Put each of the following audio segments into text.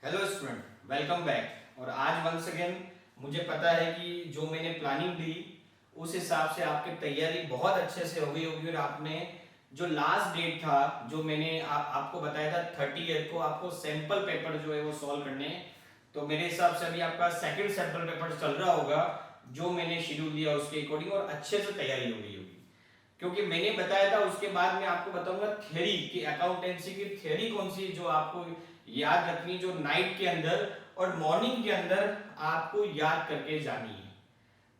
Hello student, welcome back. और आज once again मुझे पता है कि जो मैंने प्लानिंग दी उस हिसाब से आपकी तैयारी बहुत अच्छे से हो गई होगी। और आपने जो लास्ट डेट था, जो मैंने आपको बताया था 30 को आपको सैंपल पेपर जो है वो सॉल्व करने हैं। तो मेरे हिसाब से अभी आपका सेकंड सैंपल पेपर चल रहा होगा जो मैंने शेड्यूल दिया उसके अकॉर्डिंग, और अच्छे से तैयारी हो गई होगी। क्योंकि मैंने बताया था उसके बाद मैं आपको बताऊंगा थ्योरी की, अकाउंटेंसी की थ्योरी कौन सी है जो आपको याद रखनी, जो नाइट के अंदर और मॉर्निंग के अंदर आपको याद करके जानी है।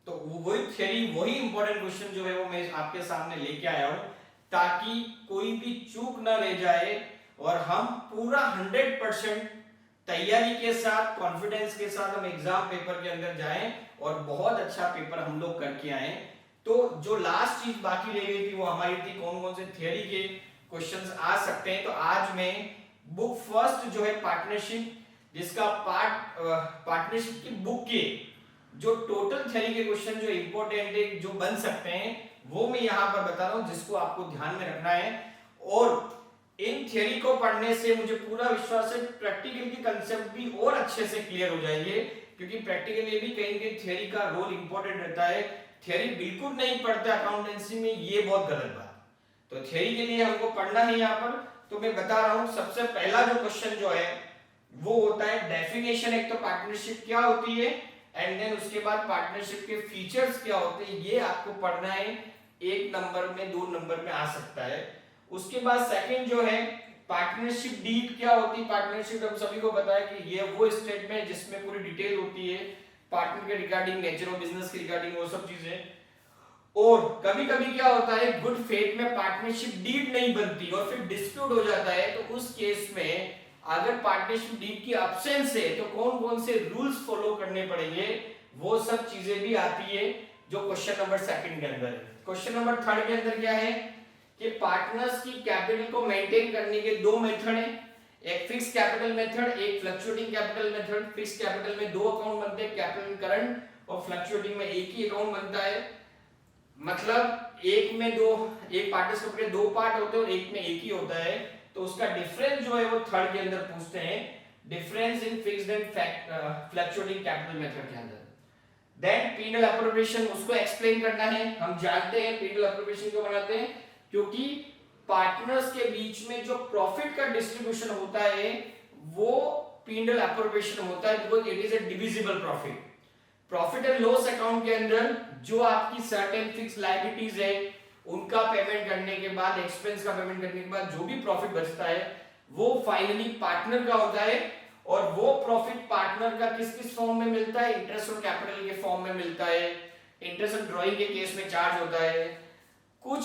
तो वही थ्योरी, वही इंपॉर्टेंट क्वेश्चन जो है वो मैं आपके सामने लेके आया हूं, ताकि कोई भी चूक ना रह जाए और हम पूरा 100% तैयारी के साथ, कॉन्फिडेंस के साथ हम एग्जाम पेपर के अंदर जाएं और बहुत अच्छा पेपर हम लोग करके आए। तो जो लास्ट चीज बाकी रह गई थी वो हमारी थी कौन कौन से थियरी के क्वेश्चंस आ सकते हैं। तो आज मैं बुक फर्स्ट जो है पार्टनरशिप, जिसका पार्टनरशिप की बुक के जो टोटल थियरी के क्वेश्चन जो इंपॉर्टेंट है, जो बन सकते हैं, वो मैं यहां पर बता रहा हूं जिसको आपको ध्यान में रखना है। और इन थियरी को पढ़ने से मुझे पूरा विश्वास है प्रैक्टिकल की कंसेप्ट भी और अच्छे से क्लियर हो जाएंगे, क्योंकि प्रैक्टिकल ये भी कहेंगे थियरी का रोल इंपॉर्टेंट रहता है। थियरी बिल्कुल नहीं पढ़ते अकाउंटेंसी में, ये बहुत गलत बात। तो थियरी के लिए हमको पढ़ना है यहाँ पर। तो मैं बता रहा हूं सबसे पहला जो क्वेश्चन जो है वो होता है डेफिनेशन। एक तो पार्टनरशिप क्या होती है, एंड देन उसके बाद पार्टनरशिप के फीचर्स क्या होते हैं, ये आपको पढ़ना है। 1 नंबर में, 2 नंबर में आ सकता है। उसके बाद सेकंड जो है पार्टनरशिप डीड क्या होती है। पार्टनरशिप हम सभी को पता है कि ये वो स्टेटमेंट है जिसमें पूरी डिटेल होती है पार्टनर के रिगार्डिंग, नेचर ऑफ बिजनेस के रिगार्डिंग, वो सब चीजें। और कभी कभी क्या होता है गुड फेथ में पार्टनरशिप डीड नहीं बनती और फिर डिस्प्यूट हो जाता है। तो उस केस में अगर पार्टनरशिप डीड की एब्सेंस है तो कौन कौन से रूल्स फॉलो करने पड़ेंगे, वो सब चीजें भी आती है जो क्वेश्चन नंबर सेकंड के अंदर है। क्वेश्चन नंबर थर्ड के अंदर क्या है कि पार्टनर्स की कैपिटल को मेंटेन करने के 2 मेथड हैं, एक फिक्स कैपिटल मेथड, एक fluctuating capital method. Fix capital में 2 अकाउंट बनते हैं, कैपिटल करंट, और फ्लक्चुएटिंग में एक ही अकाउंट बनता है। मतलब एक में दो, एक पार्टिसिपेंट के 2 पार्ट होते हैं और एक में एक ही होता है। तो उसका डिफरेंस जो है वो थर्ड के अंदर पूछते हैं, difference in fixed and fluctuating capital method के अंदर। देन पीनल अप्रोप्रिएशन, उसको एक्सप्लेन करना है। हम जानते हैं पीनल अप्रोप्रिएशन क्यों बनाते हैं, क्योंकि पार्टनर्स के बीच में जो प्रॉफिट का डिस्ट्रीब्यूशन होता है वो पीनल अप्रोप्रिएशन होता है, because it is a divisible profit. Profit and loss account के अंदर जो आपकी सर्टेन फिक्स लायबिलिटीज है उनका पेमेंट करने के बाद, एक्सपेंस का पेमेंट करने के बाद जो भी प्रॉफिट बचता है वो फाइनली पार्टनर का होता है। और वो प्रॉफिट पार्टनर का किस किस फॉर्म में मिलता है, इंटरेस्ट ऑन कैपिटल के फॉर्म में मिलता है। इंटरेस्ट ऑन ड्रॉइंग के केस में चार्ज होता है। कुछ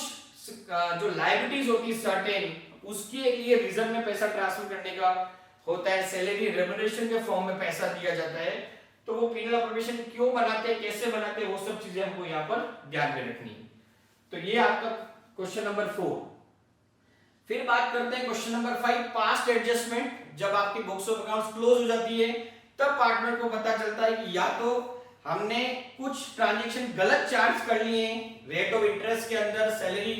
जो लायबिलिटीज होती है सर्टेन, उसके लिए रिजर्व में पैसा ट्रांसफर करने का होता है। सैलरी रेम्युनरेशन के फॉर्म में पैसा दिया जाता है। तो वो पीनल अप्रोप्रिएशन क्यों बनाते हैं, कैसे बनाते हैं, वो सब चीजें हमको यहाँ पर ध्यान में रखनी है। तो ये आपका क्वेश्चन नंबर 4। फिर बात करते हैं क्वेश्चन नंबर 5, पास्ट एडजस्टमेंट। जब आपकी बुक्स ऑफ अकाउंट्स क्लोज हो जाती है तब पार्टनर को पता चलता है कि या तो हमने कुछ ट्रांजैक्शन गलत चार्ज कर लिए रेट ऑफ इंटरेस्ट के अंदर, सैलरी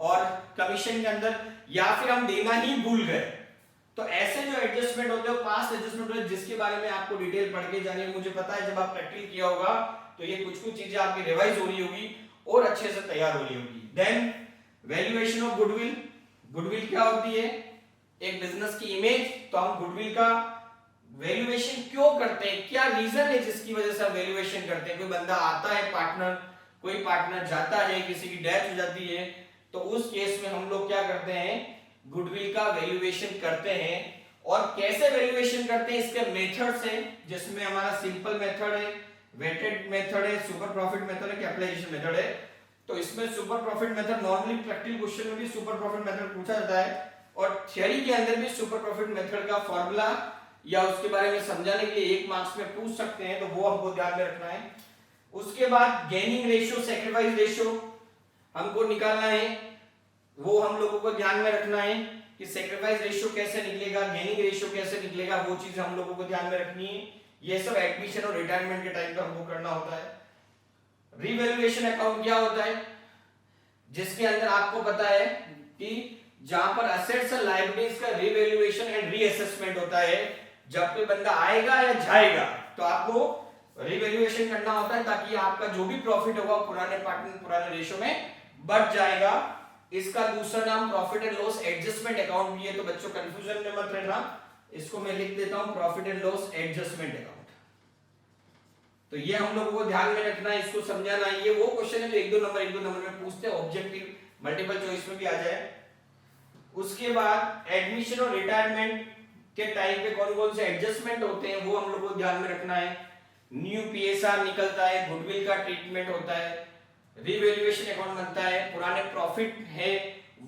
और कमीशन के अंदर, या फिर हम देना ही भूल गए। तो ऐसे जो एडजस्टमेंट होते हैं, पास्ट एडजस्टमेंट होते हैं, जिसके बारे में आपको डिटेल पढ़ के जानी है। मुझे पता है जब आप प्रैक्टिस किया होगा तो ये कुछ कुछ चीजें आपकी रिवाइज हो रही होगी और अच्छे से तैयार हो रही होगी। Then valuation of goodwill. Goodwill क्या होती है, एक बिजनेस की इमेज। तो हम गुडविल का वैल्यूएशन क्यों करते हैं, क्या रीजन है जिसकी वजह से हम वैल्यूएशन करते हैं। कोई बंदा आता है पार्टनर, कोई पार्टनर जाता है, किसी की डेथ हो जाती है, तो उस केस में हम लोग क्या करते हैं, गुडविल का वैल्यूएशन करते हैं। और कैसे वैल्यूएशन करते हैं, इसके मेथड से, जिसमें हमारा सिंपल मेथड है, वेटेड मेथड है, सुपर प्रॉफिट मेथड है, कैपिटलाइजेशन मेथड है। तो इसमें super profit method normally practical question में भी सुपर प्रॉफिट मेथड पूछा जाता है, और थ्योरी के अंदर भी सुपर प्रॉफिट मेथड का फॉर्मूला या उसके बारे में समझाने के लिए 1 मार्क्स में पूछ सकते हैं, तो वो हमको ध्यान में रखना है। उसके बाद गेनिंग रेशियो, सैक्रिफाइस रेशियो हमको निकालना है, वो हम लोगों को ध्यान में रखना है कि सैक्रिफाइस रेशियो कैसे निकलेगा, गेनिंग रेशियो कैसे निकलेगा, वो चीज हम लोगों को ध्यान में रखनी है। ये सब एडमिशन और रिटायरमेंट के टाइम पे हमको करना होता है। रिवैल्यूएशन अकाउंट क्या होता है, जिसके अंदर आपको पता है कि जहां पर असेट्स और लायबिलिटीज का रिवैल्यूएशन एंड रीअसेसमेंट होता है, जब कोई बंदा आएगा या जाएगा तो आपको रिवैल्यूएशन करना होता है, ताकि आपका जो भी प्रॉफिट होगा पुराने पार्टनर पुराने रेशो में बढ़ जाएगा। इसका दूसरा नाम profit and loss adjustment account भी है, तो बच्चों कंफ्यूजन में मत रहना। इसको मैं लिख देता हूं profit and loss adjustment account. तो ये हम लोगों को ध्यान में रखना है, इसको समझाना है। ये वो क्वेश्चन है जो एक दो नंबर में पूछते हैं, ऑब्जेक्टिव मल्टीपल चॉइस में भी आ जाए। उसके बाद एडमिशन और रिटायरमेंट के टाइम पे कौन कौन से एडजस्टमेंट होते हैं वो हम लोग को ध्यान में रखना है। न्यू पीएसआर निकलता है, गुडविल का ट्रीटमेंट होता है, रिवैल्यूएशन अकाउंट बनता है, पुराने प्रॉफिट है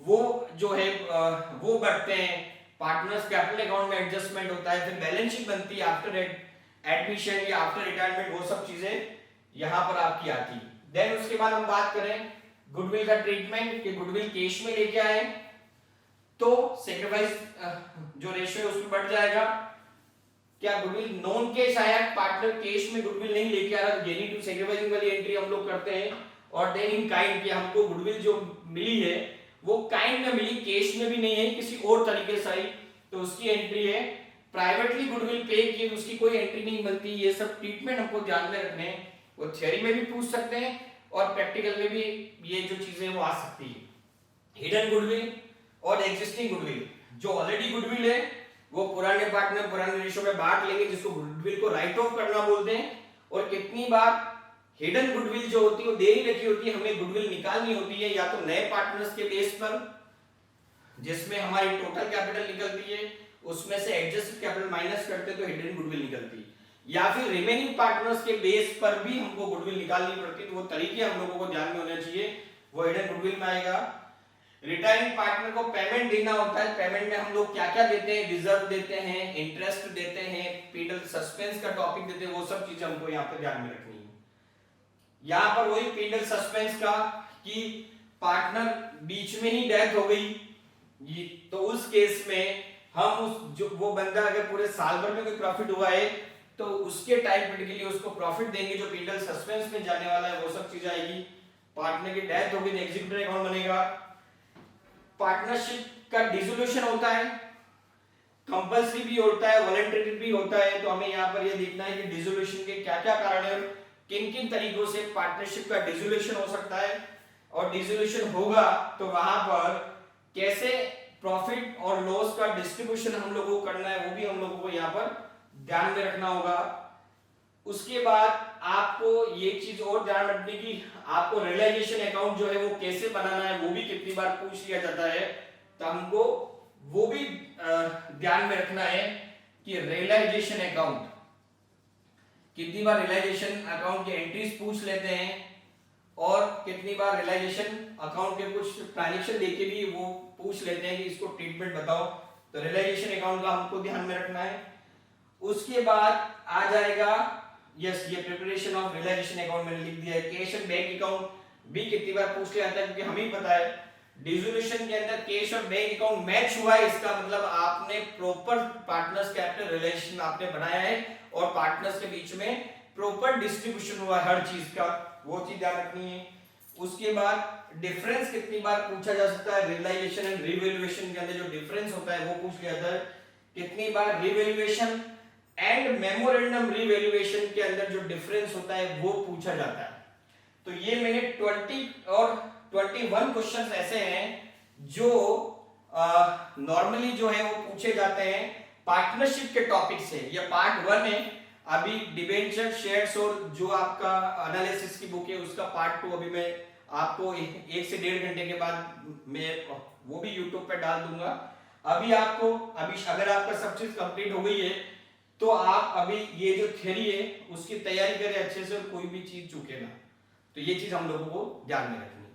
वो जो है वो बढ़ते हैं, पार्टनर्स कैपिटल अकाउंट में एडजस्टमेंट होता है, फिर बैलेंस शीट बनती है आफ्टर एडमिशन या आफ्टर रिटायरमेंट, वो सब चीजें यहां पर आपकी आती है। देन उसके बाद हम बात करें गुडविल का ट्रीटमेंट कि गुडविल कैश में लेके आए तो सैक्रिफाइस जो रेशियो है उसमें बढ़ जाएगा। क्या गुडविल नॉन कैश आया, पार्टनर कैश में गुडविल नहीं लेके आ रहा, गेनिंग टू सैक्रिफाइसिंग वाली एंट्री हम लोग करते हैं। और देन इन काइंड की हमको गुडविल जो मिली है वो काइंड में मिली, कैश में भी नहीं है, किसी और तरीके से आई, तो उसकी एंट्री है। प्राइवेटली गुडविल पे की उसकी कोई एंट्री नहीं बनती। ये सब ट्रीटमेंट हमको ध्यान में रखने हैं, वो थ्योरी में भी पूछ सकते हैं और प्रैक्टिकल में भी ये जो चीजें वो आ सकती है। हिडन गुडविल और एग्जिस्टिंग गुडविल, जो ऑलरेडी गुडविल है वो पुराने पार्टनर पुराने रेशो में बांट लेंगे, जिसको गुडविल को राइट ऑफ करना बोलते हैं। और कितनी बार हिडन गुडविल जो होती है वो दे ही रखी होती है, हमें गुडविल निकालनी होती है, या तो नए पार्टनर्स के बेस पर जिसमें हमारी टोटल कैपिटल निकलती है उसमें से एडजस्टेड कैपिटल माइनस करते तो हिडन गुडविल निकलती है, या फिर रिमेनिंग पार्टनर्स के बेस पर भी हमको गुडविल निकालनी पड़ती है। तो वो तरीके हम लोगों को ध्यान में होने चाहिए, वो हिडन गुडविल में आएगा। रिटायरिंग पार्टनर को पेमेंट देना होता है, पेमेंट में हम लोग क्या क्या देते हैं, रिजर्व देते हैं, इंटरेस्ट देते हैं, पीनल सस्पेंस का टॉपिक देते हैं, वो सब चीजें हमको यहाँ पे ध्यान में रखनी है। यहाँ पर वही पीनल सस्पेंस का कि पार्टनर बीच में ही डेथ हो गई, तो उस केस में हम उस जो वो बंदा अगर पूरे साल भर में कोई प्रॉफिट हुआ है तो उसके टाइम पीरियड के लिए उसको प्रॉफिट देंगे, जो पीनल सस्पेंस में जाने वाला है वो सब चीज आएगी। पार्टनर की डेथ होगी तो एग्जीक्यूटिव अकाउंट बनेगा। पार्टनरशिप का डिसोल्यूशन होता है, कंपल्सरी भी होता है, वॉलंटरी भी होता है। तो हमें यहाँ पर यह देखना है कि डिसोल्यूशन के क्या क्या कारण है, किन किन तरीकों से पार्टनरशिप का डिसोल्यूशन हो सकता है, और डिसोल्यूशन होगा तो वहां पर कैसे प्रॉफिट और लॉस का डिस्ट्रीब्यूशन हम लोगों को करना है, वो भी हम लोगों को यहाँ पर ध्यान में रखना होगा। उसके बाद आपको ये चीज और ध्यान रखने की, आपको रियलाइजेशन अकाउंट जो है वो कैसे बनाना है वो भी कितनी बार पूछ लिया जाता है, तो हमको वो भी ध्यान में रखना है कि रियलाइजेशन अकाउंट कितनी बार रियलाइजेशन अकाउंट की एंट्रीज पूछ लेते हैं, और कितनी बार रियलाइजेशन अकाउंट के कुछ ट्रांजैक्शन देके भी वो पूछ लेते हैं कि इसको ट्रीटमेंट बताओ। तो रियलाइजेशन अकाउंट का हमको ध्यान में रखना है। उसके बाद आ जाएगा यस ये प्रिपरेशन ऑफ रियलाइजेशन अकाउंट मैंने लिख दिया है। कैश एंड बैंक अकाउंट भी कितनी बार पूछ लिया जाता है, क्योंकि हमें पता है डिसोल्यूशन के अंदर कैश और बैंक अकाउंट मैच हुआ है, इसका मतलब आपने प्रॉपर पार्टनर्स कैपिटल रिलेशन आपने बनाया है और पार्टनर्स के बीच में प्रॉपर डिस्ट्रीब्यूशन हुआ है हर चीज का, वो चीज ध्यान रखनी है। उसके बाद डिफरेंस कितनी बार पूछा जा सकता है, रियलाइजेशन एंड रिवैल्यूएशन के अंदर जो डिफरेंस होता है वो पूछ लिया जाता है। कितनी बार रिवैल्यूएशन एंड मेमोरेंडम रिवैल्यूएशन के अंदर जो डिफरेंस होता है वो पूछा जाता है। तो ये मैंने 20 और 21 क्वेश्चंस ऐसे हैं जो नॉर्मली जो है वो पूछे जाते हैं पार्टनरशिप के टॉपिक से। ये पार्ट 1 है, अभी डिबेंचर शेयर्स और जो आपका एनालिसिस की बुक है उसका पार्ट 2 अभी मैं आपको 1 से 1.5 घंटे के बाद मैं वो भी YouTube पे डाल दूंगा। अभी आपको अगर आपका सब चीज कंप्लीट हो गई है तो आप अभी ये जो थ्योरी है उसकी तैयारी करें अच्छे से, और कोई भी चीज चूके ना। तो ये चीज हम लोगों को ध्यान में रखनी है।